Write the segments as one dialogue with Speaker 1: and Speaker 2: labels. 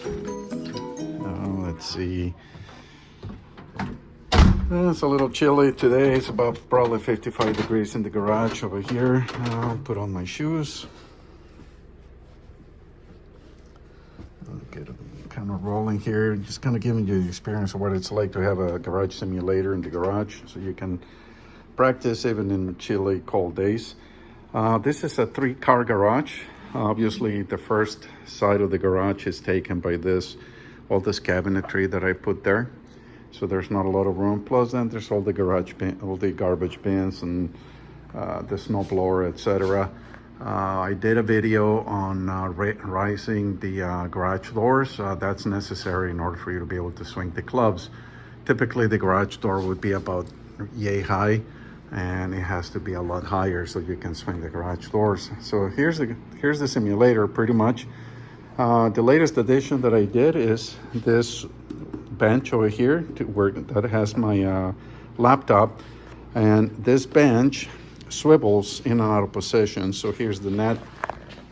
Speaker 1: Let's see. It's a little chilly today. It's about probably 55 degrees in the garage over here. I'll put on my shoes. I'll get it kind of rolling here. Just kind of giving you the experience of what it's like to have a garage simulator in the garage, so you can practice even in chilly, cold days. This is a 3-car garage. Obviously, the first side of the garage is taken by all this cabinetry that I put there. So there's not a lot of room. Plus, then there's all the all the garbage bins and the snow blower, etc. I did a video on raising the garage doors. That's necessary in order for you to be able to swing the clubs. Typically, the garage door would be about yay high, and it has to be a lot higher so you can swing the garage doors. So here's the simulator pretty much. The latest addition that I did is this bench over here that has my laptop, and this bench swivels in and out of position. So here's the net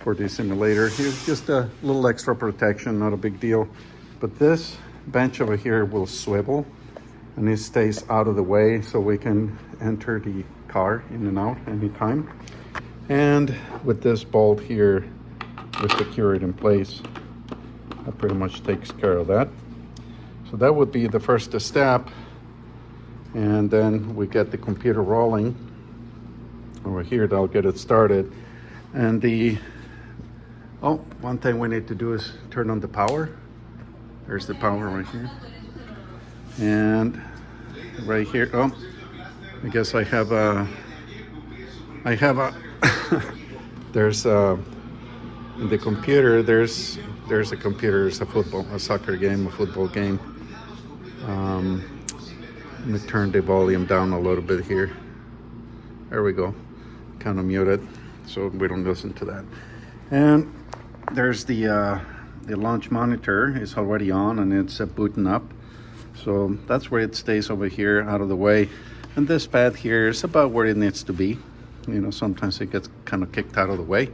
Speaker 1: for the simulator. Here's just a little extra protection, not a big deal. But this bench over here will swivel, and it stays out of the way so we can enter the car in and out anytime. And with this bolt here, we secure it in place. That pretty much takes care of that. So that would be the first step. And then we get the computer rolling over here. That'll get it started. And one thing we need to do is turn on the power. There's the power right here. And right here, I guess I have a there's in the computer, there's a computer, it's a soccer game, a football game. Let me turn the volume down a little bit here. There we go. Kind of muted, so we don't listen to that. And there's the launch monitor is already on, and it's booting up. So that's where it stays over here, out of the way. And this pad here is about where it needs to be. You know, sometimes it gets kind of kicked out of the way.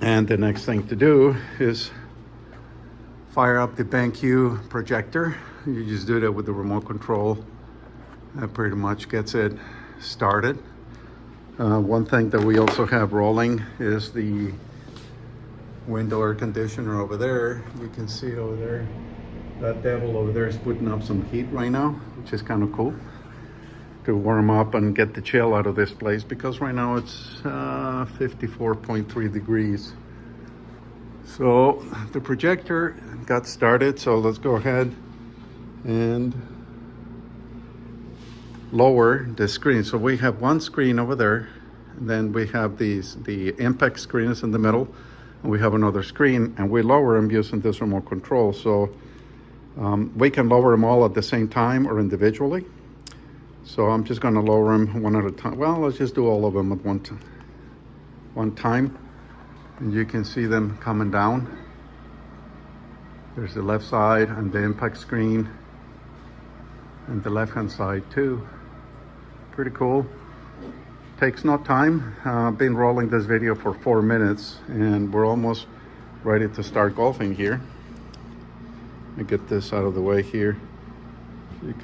Speaker 1: And the next thing to do is fire up the BenQ projector. You just do that with the remote control. That pretty much gets it started. One thing that we also have rolling is the window air conditioner over there. You can see it over there. That devil over there is putting up some heat right now, which is kind of cool, to warm up and get the chill out of this place, because right now it's 54.3 degrees. So the projector got started, so let's go ahead and lower the screen. So we have one screen over there, and then we have the impact screen is in the middle, and we have another screen, and we lower them using this remote control. So we can lower them all at the same time or individually. So I'm just going to lower them one at a time. Well, let's just do all of them at one time. And you can see them coming down. There's the left side and the impact screen, and the left-hand side too. Pretty cool. Takes no time. I've been rolling this video for 4 minutes, and we're almost ready to start golfing here. Let me get this out of the way here. You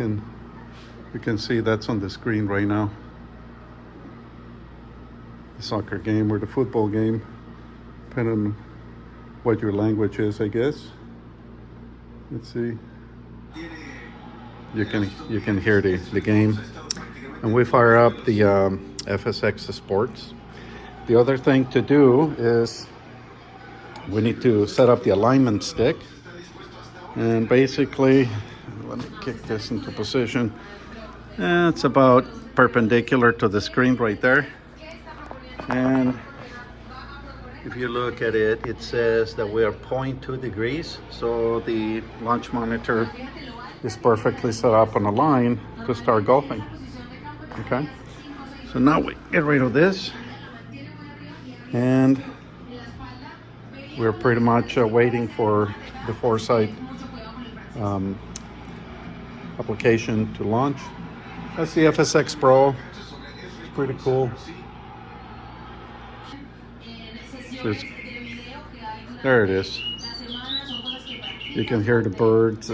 Speaker 1: can see that's on the screen right now. The soccer game or the football game, depending on what your language is, I guess. Let's see. You can hear the game. And we fire up the FSX Sports. The other thing to do is we need to set up the alignment stick. And basically, let me kick this into position. It's about perpendicular to the screen right there. And if you look at it, it says that we are 0.2 degrees. So the launch monitor is perfectly set up on a line to start golfing. Okay. So now we get rid of this. And we're pretty much waiting for the foresight application to launch. That's the FSX Pro. It's pretty cool. There it is. You can hear the birds.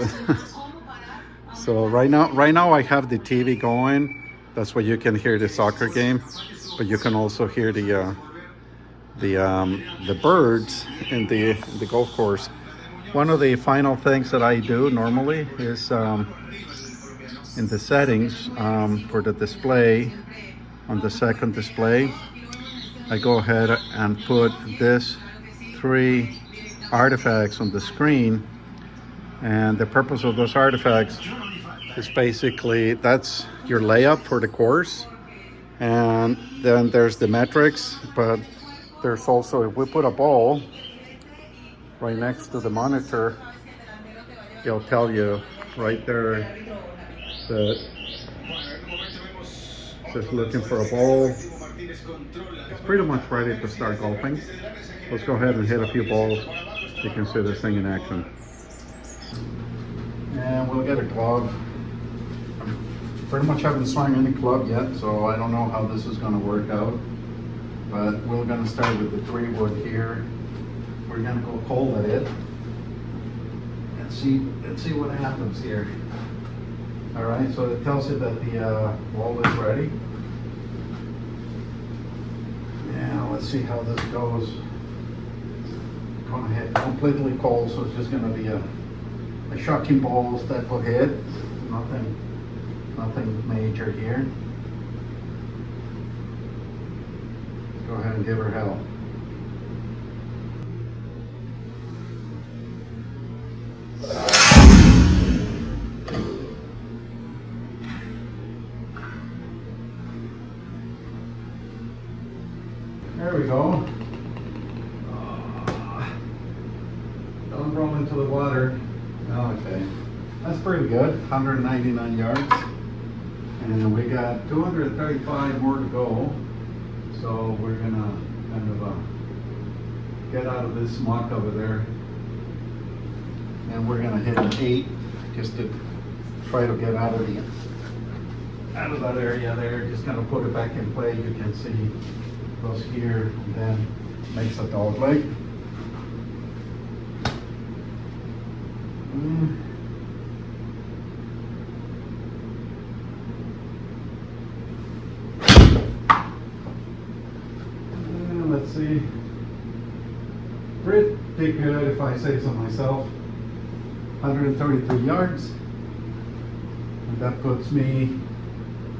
Speaker 1: So right now I have the TV going. That's why you can hear the soccer game, but you can also hear the birds in the golf course. One of the final things that I do normally is in the settings for the display, on the second display, I go ahead and put this 3 artifacts on the screen. And the purpose of those artifacts is basically, that's your layup for the course. And then there's the metrics, but there's also, if we put a ball right next to the monitor, it'll tell you right there that just looking for a ball. It's pretty much ready to start golfing. Let's go ahead and hit a few balls. You can see this thing in action. And we'll get a glove. Pretty much haven't swung any club yet, so I don't know how this is going to work out. But we're going to start with the 3 wood here. We're going to go cold at it and see what happens here. All right, so it tells you that the ball is ready. Now let's see how this goes. Going to hit completely cold, so it's just going to be a shocking balls type of hit. Nothing major here. Let's go ahead and give her hell. There we go. Don't roll into the water. Okay, that's pretty good. 199 yards. And we got 235 more to go. So we're gonna kind of get out of this muck over there. And we're gonna hit an 8 just to try to get out of that area there. Just gonna put it back in play. You can see goes here and then makes a dog leg. Let's see. Pretty good if I say so myself. 133 yards. And that puts me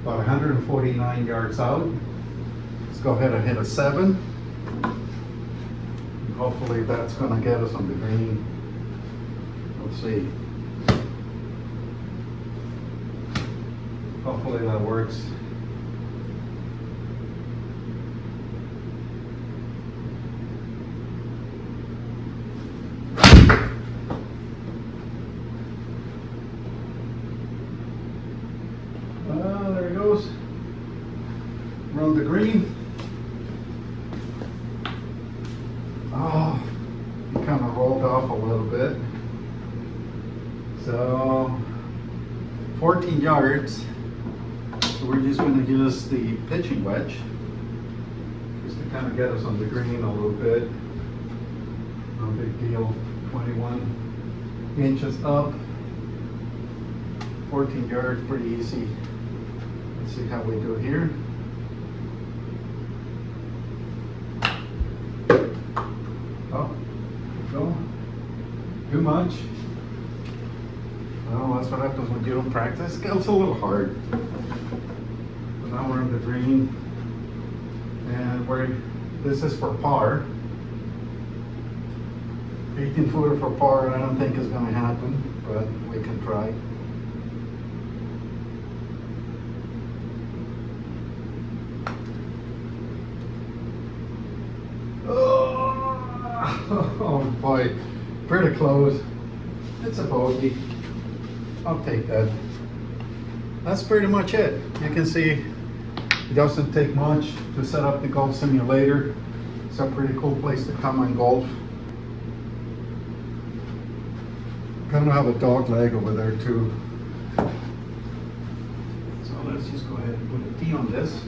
Speaker 1: about 149 yards out. Let's go ahead and hit a 7. And hopefully that's going to get us on the green. Let's see. Hopefully that works. There it goes. We're on the green. Oh, it kind of rolled off a little bit. So 14 yards. So we're just going to use the pitching wedge just to kind of get us on the green a little bit. No big deal. 21 inches up. 14 yards, pretty easy. Let's see how we do here. Oh, no, too much. Well, that's what happens when you don't practice. It gets a little hard. But now we're in the green, and this is for par. 18-footer for par. I don't think is going to happen, but we can try. Oh boy, pretty close. It's a bogey. I'll take that. That's pretty much it. You can see it doesn't take much to set up the golf simulator. It's a pretty cool place to come and golf. Kind of have a dog leg over there too. So let's just go ahead and put a T on this.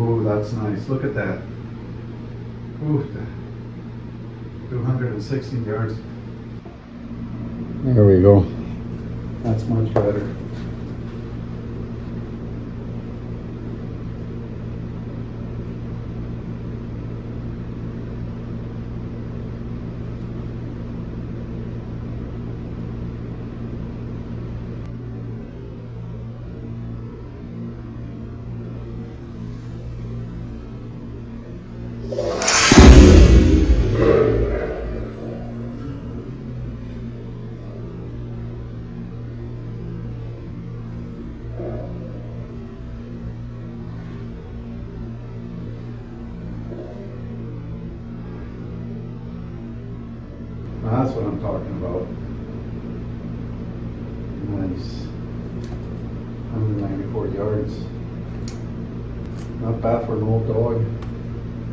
Speaker 1: Ooh, that's nice. Look at that. Ooh, 216 yards. There we go. That's much better. That's what I'm talking about. Nice. 194 yards. Not bad for an old dog.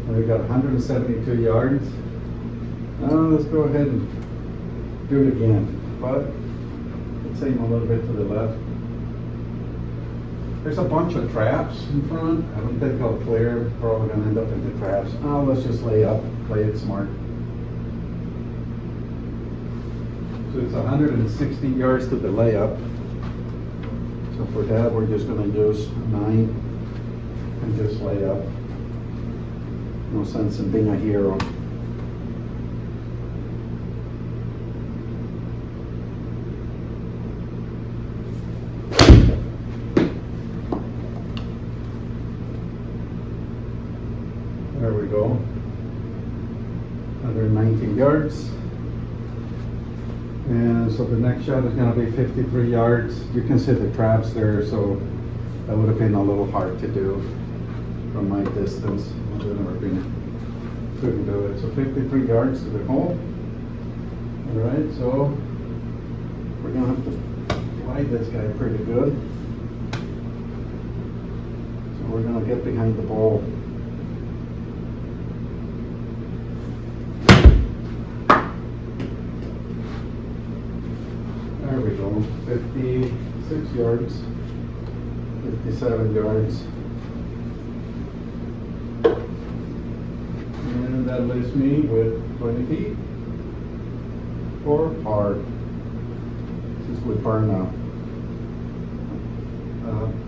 Speaker 1: We got 172 yards. Now let's go ahead and do it again. But let's aim a little bit to the left. There's a bunch of traps in front. I don't think I'll clear. Probably gonna end up in the traps. Oh, let's just lay up, play it smart. So it's 160 yards to the layup. So for that, we're just going to use 9 and just lay up. No sense in being a hero. There we go. 119 yards. And so the next shot is going to be 53 yards. You can see the traps there, so that would have been a little hard to do from my distance. I would never couldn't do it. So 53 yards to the hole. All right, so we're going to have to glide this guy pretty good. So we're going to get behind the ball. There we go, 56 yards, 57 yards. And that leaves me with 20 feet for par. This is with par now.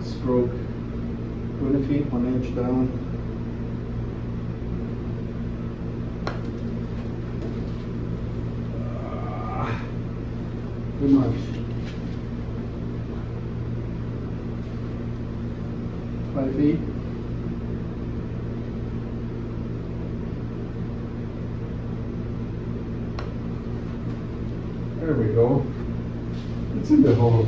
Speaker 1: Stroke 20 feet, 1 inch down. Too much. 5 feet. There we go. It's in the hole.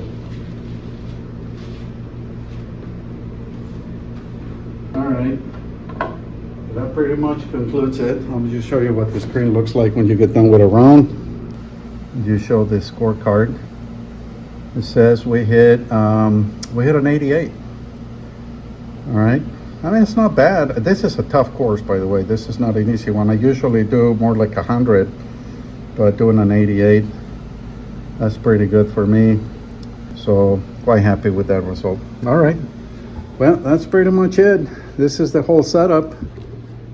Speaker 1: All right. That pretty much concludes it. Let me just show you what the screen looks like when you get done with a round. You show the scorecard. It says we hit an 88. All right. I mean, it's not bad. This is a tough course, by the way. This is not an easy one. I usually do more like 100, but doing an 88, that's pretty good for me. So quite happy with that result. All right. Well, that's pretty much it. This is the whole setup.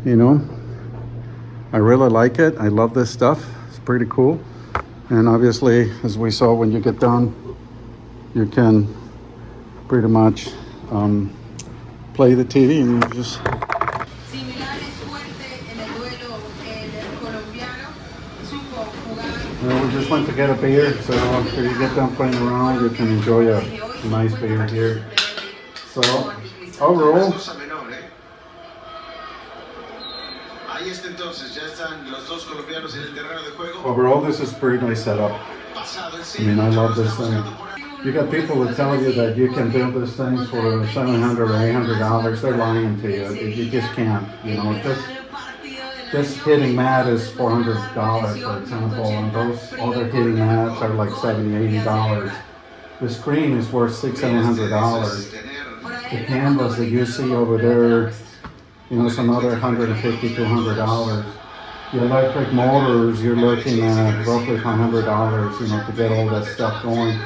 Speaker 1: You know, I really like it. I love this stuff. It's pretty cool. And obviously, as we saw, when you get done, you can pretty much play the TV and you just... Well, we just went to get a beer, so after you get done playing around, you can enjoy a nice beer here. So, overall, this is a pretty nice setup. I mean, I love this thing. You got people that tell you that you can build this thing for $700 or $800. They're lying to you. You just can't. You know, just hitting mat is $400, for example, and those other hitting mats are like $70, $80. The screen is worth $600, $700. The canvas that you see over there, you know, it's another $150, $200. The electric motors, you're looking at roughly $100, you know, to get all that stuff going.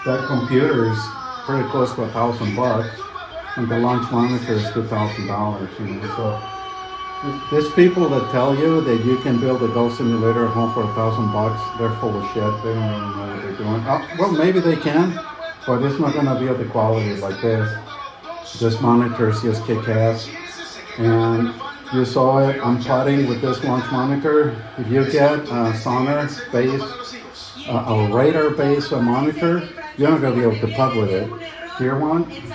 Speaker 1: That computer is pretty close to $1,000. and the launch monitor is $2,000. You know, so there's people that tell you that you can build a golf simulator at home for $1,000. They're full of shit. They don't really know what they're doing. Well, maybe they can, but it's not going to be of the quality like this. This monitor is just kick-ass. And you saw it, I'm putting with this launch monitor. If you get a sonar base, a radar base monitor, you're not going to be able to putt with it.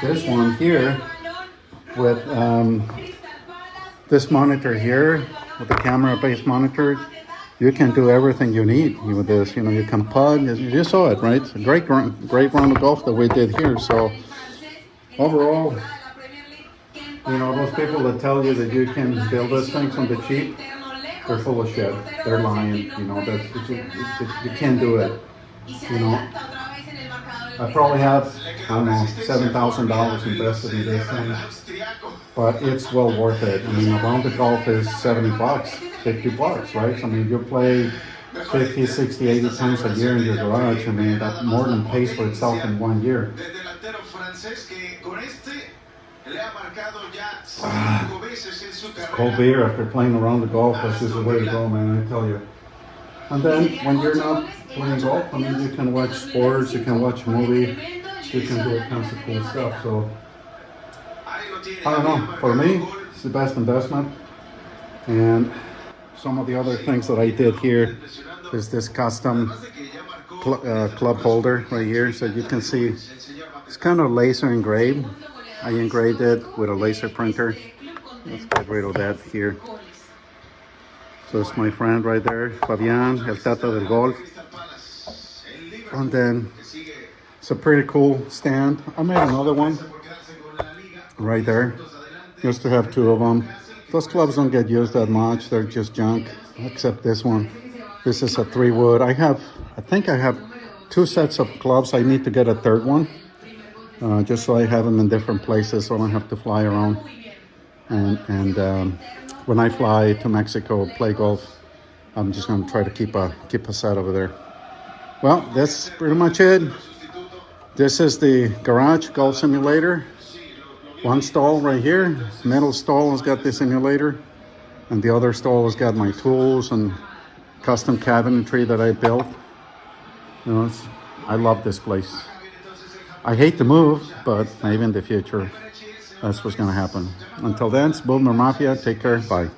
Speaker 1: This one here, with this monitor here, with the camera-based monitor, you can do everything you need with this. You know, you can putt. You saw it, right? It's a great round of golf that we did here. So overall, you know, those people that tell you that you can build this thing from the cheap, they're full of shit. They're lying. You know, you can't do it. You know, I probably have, I don't know, $7,000 invested in this thing, but it's well worth it. I mean, a round of golf is $70, $50, right? I mean, you play 50, 60, 80 times a year in your garage. I mean, that more than pays for itself in 1 year. Cold beer after playing around the golf, that's just the way to go, man, I tell you. And then when you're not playing golf, I mean, you can watch sports, you can watch a movie, you can do all kinds of cool stuff. So, I don't know, for me, it's the best investment. And some of the other things that I did here is this custom club holder right here. So you can see it's kind of laser engraved. I engraved it with a laser printer. Let's get rid of that here. So it's my friend right there, Fabian, El Tata del Golf. And then it's a pretty cool stand. I made another one right there, just to have two of them. Those clubs don't get used that much. They're just junk, except this one. This is a 3-wood. I think I have 2 sets of clubs. I need to get a third one, just so I have them in different places, so I don't have to fly around. And when I fly to Mexico play golf, I'm just going to try to keep a set over there. Well, that's pretty much it. This is the garage golf simulator. One stall right here, middle stall has got the simulator, and the other stall has got my tools and custom cabinetry that I built. You know, I love this place. I hate to move, but maybe in the future that's what's going to happen. Until then, it's Boomer Mafia. Take care. Bye.